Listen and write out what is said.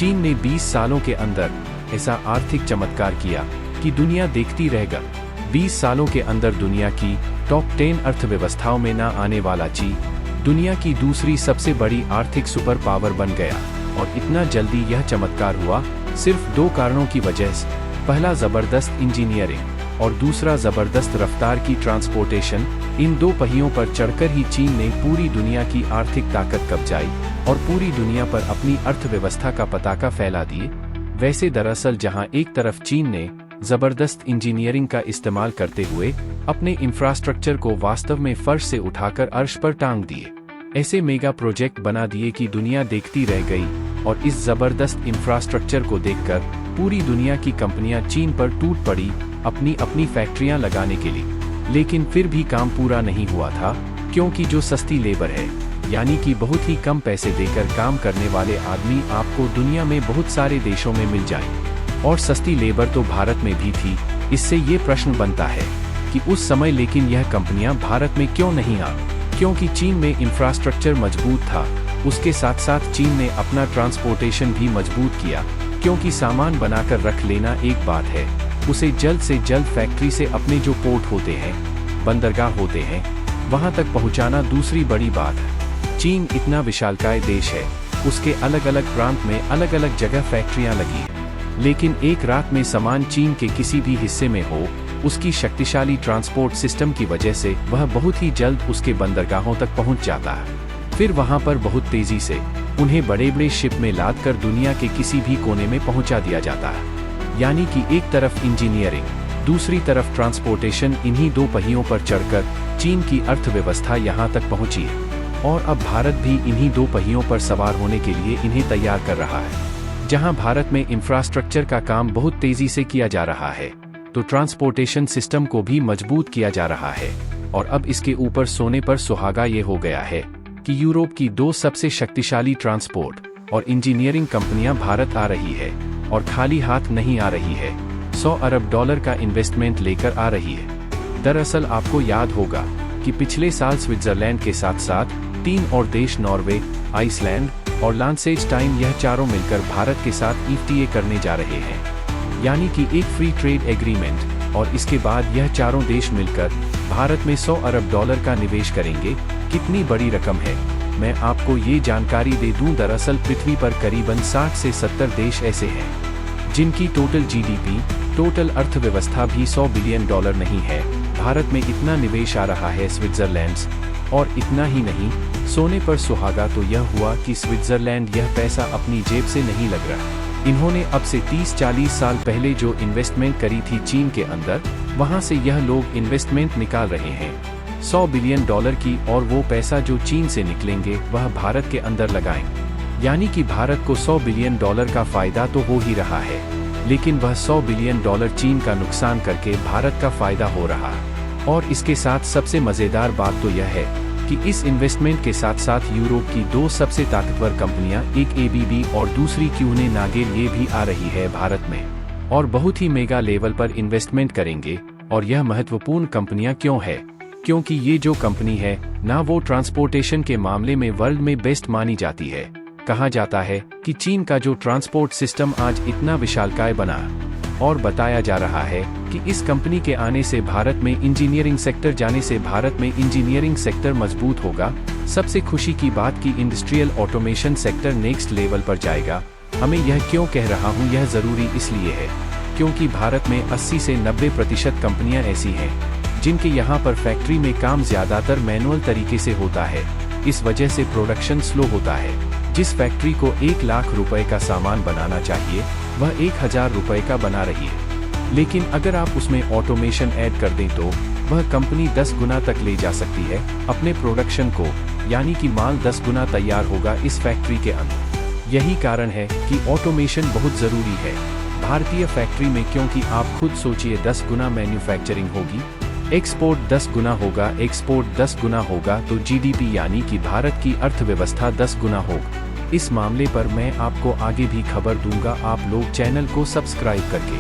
चीन ने 20 सालों के अंदर ऐसा आर्थिक चमत्कार किया कि दुनिया देखती रह गई। 20 सालों के अंदर दुनिया की टॉप 10 अर्थव्यवस्थाओं में न आने वाला चीन दुनिया की दूसरी सबसे बड़ी आर्थिक सुपर पावर बन गया। और इतना जल्दी यह चमत्कार हुआ सिर्फ 2 कारणों की वजह से। पहला जबरदस्त इंजीनियरिंग और दूसरा जबरदस्त रफ्तार की ट्रांसपोर्टेशन। इन 2 पहियों पर चढ़कर ही चीन ने पूरी दुनिया की आर्थिक ताकत कब्जाई और पूरी दुनिया पर अपनी अर्थव्यवस्था का पताका फैला दिए। वैसे दरअसल जहां एक तरफ चीन ने जबरदस्त इंजीनियरिंग का इस्तेमाल करते हुए अपने इंफ्रास्ट्रक्चर को वास्तव में फर्श से उठाकर अर्श पर टांग दिए, ऐसे मेगा प्रोजेक्ट बना दिए कि दुनिया देखती रह गई। और इस जबरदस्त इंफ्रास्ट्रक्चर को देखकर पूरी दुनिया की कंपनियां चीन पर टूट पड़ी अपनी अपनी फैक्ट्रियां लगाने के लिए। लेकिन फिर भी काम पूरा नहीं हुआ था, क्योंकि जो सस्ती लेबर है, यानी कि बहुत ही कम पैसे देकर काम करने वाले आदमी आपको दुनिया में बहुत सारे देशों में मिल जाएं। और सस्ती लेबर तो भारत में भी थी। इससे ये प्रश्न बनता है कि उस समय लेकिन यह कंपनियां भारत में क्यों नहीं आ? क्योंकि चीन में इंफ्रास्ट्रक्चर मजबूत था। उसके साथ साथ चीन ने अपना ट्रांसपोर्टेशन भी मजबूत किया, क्योंकि सामान बनाकर रख लेना एक बात है, उसे जल्द से जल्द फैक्ट्री से अपने जो पोर्ट होते हैं, बंदरगाह होते हैं, वहां तक पहुंचाना दूसरी बड़ी बात है। चीन इतना विशालकाय देश है, उसके अलग अलग प्रांत में अलग अलग जगह फैक्ट्रियां लगी हैं। लेकिन एक रात में सामान चीन के किसी भी हिस्से में हो, उसकी शक्तिशाली ट्रांसपोर्ट सिस्टम की वजह से वह बहुत ही जल्द उसके बंदरगाहों तक पहुंच जाता है। फिर वहां पर बहुत तेजी से उन्हें बड़े बड़े शिप में लादकर दुनिया के किसी भी कोने में पहुंचा दिया जाता है। यानी कि एक तरफ इंजीनियरिंग, दूसरी तरफ ट्रांसपोर्टेशन, इन्हीं 2 पहियों पर चढ़कर चीन की अर्थव्यवस्था यहां तक पहुंची है। और अब भारत भी इन्हीं 2 पहियों पर सवार होने के लिए इन्हें तैयार कर रहा है। जहां भारत में इंफ्रास्ट्रक्चर का काम बहुत तेजी से किया जा रहा है, तो ट्रांसपोर्टेशन सिस्टम को भी मजबूत किया जा रहा है। और अब इसके ऊपर सोने पर सुहागा ये हो गया है कि यूरोप की 2 सबसे शक्तिशाली ट्रांसपोर्ट और इंजीनियरिंग कंपनियां भारत आ रही है। और खाली हाथ नहीं आ रही है, $100 अरब का इन्वेस्टमेंट लेकर आ रही है। दरअसल आपको याद होगा कि पिछले साल स्विट्जरलैंड के साथ साथ 3 और देश नॉर्वे, आइसलैंड और लांसेस्टाइन, यह चारों मिलकर भारत के साथ EFTA करने जा रहे हैं, यानी कि एक फ्री ट्रेड एग्रीमेंट। और इसके बाद यह चारों देश मिलकर भारत में $100 अरब का निवेश करेंगे। कितनी बड़ी रकम है, मैं आपको ये जानकारी दे दूं। दरअसल पृथ्वी पर करीबन 60 से 70 देश ऐसे हैं जिनकी टोटल GDP, टोटल अर्थव्यवस्था भी $100 बिलियन नहीं है। भारत में इतना निवेश आ रहा है स्विट्जरलैंड से। और इतना ही नहीं, सोने पर सुहागा तो यह हुआ कि स्विट्जरलैंड यह पैसा अपनी जेब से नहीं लग रहा। इन्होंने अब से 30-40 साल पहले जो इन्वेस्टमेंट करी थी चीन के अंदर, वहां से यह लोग इन्वेस्टमेंट निकाल रहे हैं $100 बिलियन की। और वो पैसा जो चीन से निकलेंगे वह भारत के अंदर लगाएंगे। यानी कि भारत को $100 बिलियन का फायदा तो हो ही रहा है, लेकिन वह $100 बिलियन चीन का नुकसान करके भारत का फायदा हो रहा है। और इसके साथ सबसे मजेदार बात तो यह है कि इस इन्वेस्टमेंट के साथ साथ यूरोप की 2 सबसे ताकतवर कंपनियां, एक ABB और दूसरी क्यूने नागेल, ये भी आ रही है भारत में। और बहुत ही मेगा लेवल पर इन्वेस्टमेंट करेंगे। और यह महत्वपूर्ण कंपनियां क्यों है? क्योंकि ये जो कंपनी है ना, वो ट्रांसपोर्टेशन के मामले में वर्ल्ड में बेस्ट मानी जाती है। कहा जाता है कि चीन का जो ट्रांसपोर्ट सिस्टम आज इतना विशालकाय बना, और बताया जा रहा है कि इस कंपनी के आने से भारत में इंजीनियरिंग सेक्टर जाने से भारत में इंजीनियरिंग सेक्टर मजबूत होगा। सबसे खुशी की बात कि industrial automation sector next level पर जाएगा। हमें यह क्यों कह रहा हूँ, यह जरूरी इसलिए है क्योंकि भारत में 80 से 90% कंपनियां ऐसी हैं जिनके यहाँ पर फैक्ट्री में काम ज्यादातर मैनुअल तरीके से होता है। इस वजह से प्रोडक्शन स्लो होता है। जिस फैक्ट्री को 1 लाख रुपए का सामान बनाना चाहिए, वह 1000 रुपए का बना रही है। लेकिन अगर आप उसमें ऑटोमेशन ऐड कर दें तो वह कंपनी 10 गुना तक ले जा सकती है अपने प्रोडक्शन को, यानी कि माल 10 गुना तैयार होगा इस फैक्ट्री के अंदर। यही कारण है कि ऑटोमेशन बहुत जरूरी है भारतीय फैक्ट्री में, क्योंकि आप खुद सोचिए 10 गुना मैन्युफैक्चरिंग होगी, एक्सपोर्ट 10 गुना होगा, एक्सपोर्ट 10 गुना होगा तो GDP यानी कि भारत की अर्थव्यवस्था 10 गुना होगी। इस मामले पर मैं आपको आगे भी खबर दूंगा। आप लोग चैनल को सब्सक्राइब करके